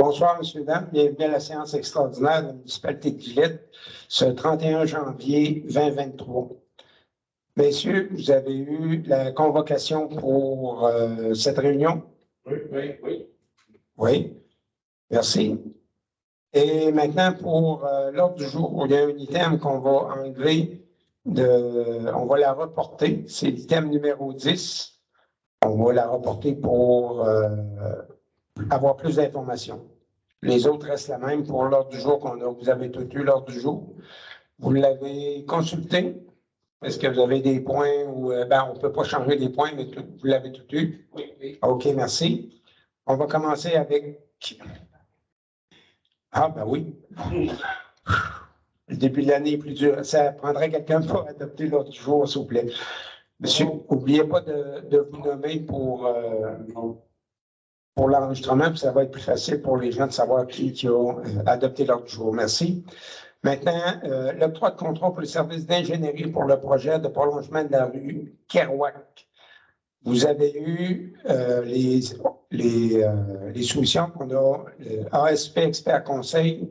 Bonsoir, messieurs, dames. Bienvenue à la séance extraordinaire de la municipalité de Gillette ce 31 janvier 2023. Messieurs, vous avez eu la convocation pour cette réunion? Oui. Oui, merci. Et maintenant, pour l'ordre du jour, il y a un item qu'on va enlever, on va la reporter. C'est l'item numéro 10. On va la reporter pour avoir plus d'informations. Les autres restent la même pour l'ordre du jour qu'on a. Vous avez tout eu l'ordre du jour. Vous l'avez consulté. Est-ce que vous avez des points où on ne peut pas changer des points, mais vous l'avez tout eu? Oui. OK, merci. On va commencer avec. Ah, ben oui. Le début de l'année est plus dur. Ça prendrait quelqu'un pour adopter l'ordre du jour, s'il vous plaît. Monsieur, n'oubliez pas de vous nommer pour l'enregistrement, puis ça va être plus facile pour les gens de savoir qui ont adopté l'ordre du jour. Merci. Maintenant, l'octroi de contrat pour les services d'ingénierie pour le projet de prolongement de la rue Kerouac. Vous avez eu les soumissions qu'on a, ASP Expert Conseil,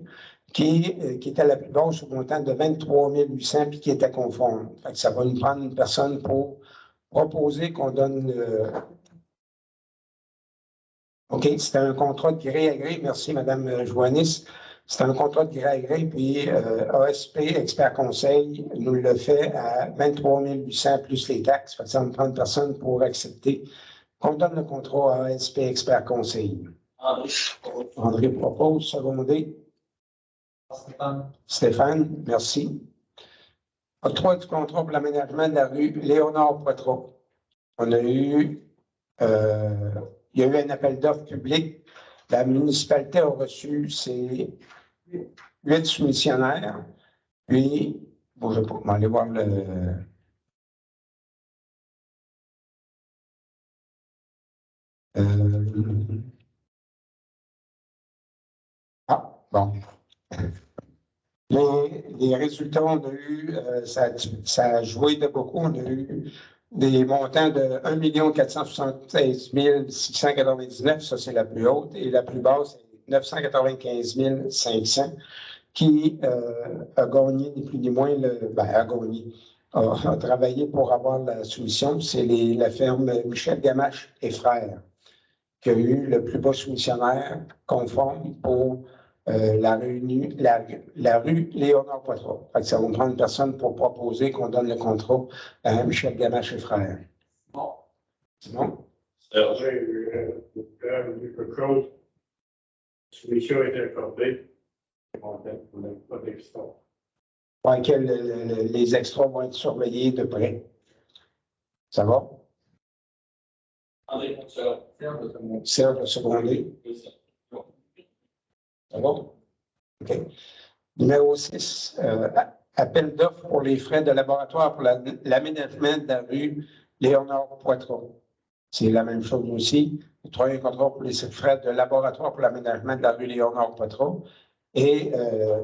qui était la plus basse au montant de 23 800 puis qui était conforme. Fait que ça va nous prendre une personne pour proposer qu'on donne. OK, c'était un contrat de gré à gré. Merci, Mme Joannis. C'est un contrat de gré à gré, puis ASP Expert Conseil nous le fait à 23 800 plus les taxes. Fait que ça va nous prendre personne pour accepter qu'on donne le contrat à ASP Expert Conseil. André propose, secondé. Stéphane, merci. Octroi du contrat pour l'aménagement de la rue Léonard Poitras. On a eu, il y a eu un appel d'offres public. La municipalité a reçu ses 8 soumissionnaires. Puis, bon, je vais aller voir le. Ah, bon. Les résultats, on a eu, ça a joué de beaucoup. On a eu des montants de 1 476 699, ça c'est la plus haute, et la plus basse, c'est 995 500, qui a gagné, ni plus ni moins, a travaillé pour avoir la soumission. C'est la ferme Michel Gamache et Frères qui a eu le plus bas soumissionnaire conforme pour la rue Léonard Poitras. Ça va me prendre une personne pour proposer qu'on donne le contrat à Michel Gamache et Frères. Bon. C'est bon? J'ai eu quelque chose. La soumission a été accordée. Pas d'extra. Ouais, que les extras vont être surveillés de près. Ça va? André, Serge le secondé. Ça va? OK. Numéro 6, appel d'offres pour les frais de laboratoire pour l'aménagement de la rue Léonard Poitras. C'est la même chose aussi. Le troisième contrat pour les frais de laboratoire pour l'aménagement de la rue Léonard Poitras. Et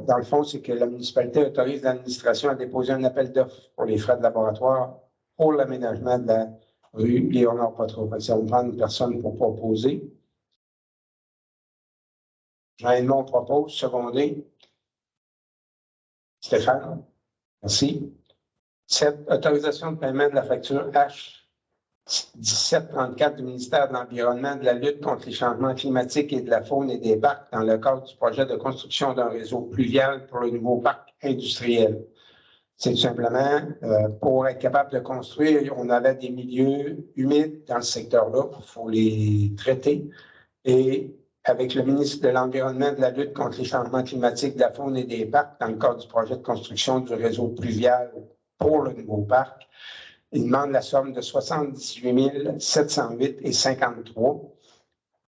dans le fond, c'est que la municipalité autorise l'administration à déposer un appel d'offres pour les frais de laboratoire pour l'aménagement de la rue Léonard Poitras. Ça va prendre une personne pour proposer. Jean-Edmond propose, secondé. Stéphane, merci. 7, autorisation de paiement de la facture H1734 du ministère de l'Environnement, de la lutte contre les changements climatiques et de la faune et des parcs dans le cadre du projet de construction d'un réseau pluvial pour le nouveau parc industriel. C'est tout simplement pour être capable de construire, on avait des milieux humides dans le secteur-là, il faut les traiter. Et avec le ministre de l'Environnement, de la lutte contre les changements climatiques, de la faune et des parcs, dans le cadre du projet de construction du réseau pluvial pour le nouveau parc, il demande la somme de 78 708,53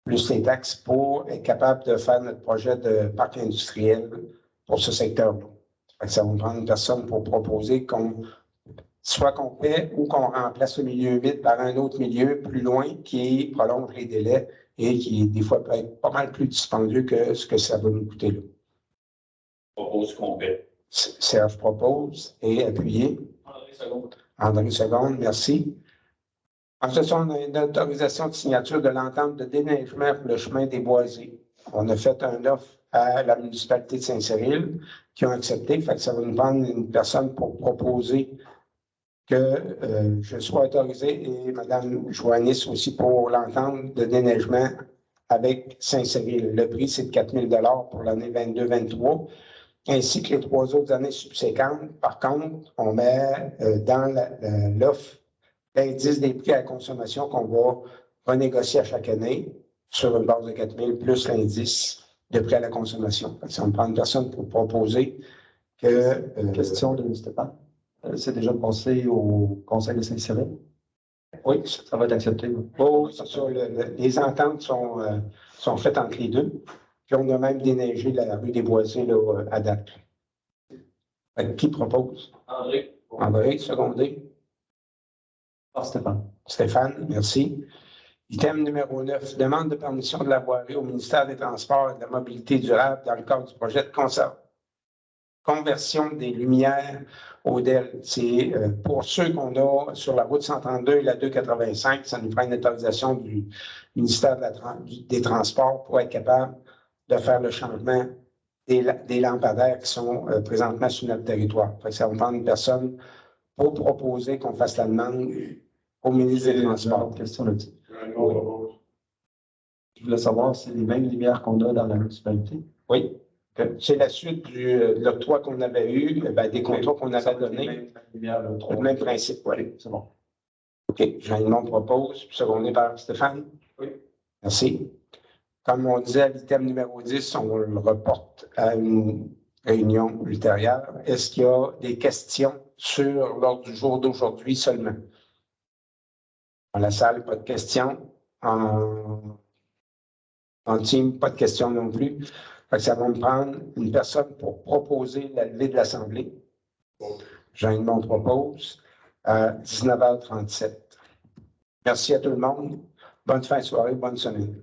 plus les taxes pour être capable de faire notre projet de parc industriel pour ce secteur-là. Ça va nous prendre une personne pour proposer soit qu'on paie ou qu'on remplace le milieu humide par un autre milieu plus loin qui prolonge les délais et qui, des fois, peut être pas mal plus dispendieux que ce que ça va nous coûter là. Propose qu'on paie. Serge propose et appuyé. André Seconde, merci. En ce on a une autorisation de signature de l'entente de déneigement pour le chemin des Boisés. On a fait un offre à la municipalité de Saint-Cyril qui ont accepté. Fait que ça va nous prendre une personne pour proposer que je sois autorisé et Mme Joannis aussi pour l'entente de déneigement avec Saint-Cyril. Le prix, c'est de 4 000 $ pour l'année 22-23, ainsi que les 3 autres années subséquentes. Par contre, on met dans l'offre l'indice des prix à la consommation qu'on va renégocier à chaque année sur une base de 4 000 plus l'indice de prix à la consommation. Ça me prend une personne pour proposer que... Question de Stéphane. C'est déjà passé au Conseil de Saint-Cyril? Oui, Ça va être accepté. oui, c'est ça. Les ententes sont faites entre les deux. Puis on a même déneigé la rue des Boisés là, à date. Qui propose? André. André, secondé. Stéphane. Stéphane, merci. Item numéro 9, demande de permission de la voirie au ministère des Transports et de la Mobilité durable dans le cadre du projet de conversion des lumières au DEL. C'est pour ceux qu'on a sur la route 132 et la 285, ça nous prend une autorisation du ministère des Transports pour être capable de faire le changement des lampadaires qui sont présentement sur notre territoire. Ça va prendre une personne pour proposer qu'on fasse la demande au ministre des Transports. Question là-dessus. Je voulais savoir si c'est les mêmes lumières qu'on a dans la municipalité. Oui. C'est la suite de l'octroi qu'on avait eu, des contrats qu'on avait donnés. Le même principe, oui. C'est bon. OK. Jean-Yvon propose, secondé par Stéphane. Oui. Merci. Comme on disait à l'item numéro 10, on le reporte à une réunion ultérieure. Est-ce qu'il y a des questions sur l'ordre du jour d'aujourd'hui seulement? Dans la salle, pas de questions. En team, pas de questions non plus. Ça va me prendre une personne pour proposer la levée de l'Assemblée. Jean-Yvon propose à 19h37. Merci à tout le monde. Bonne fin de soirée, bonne semaine.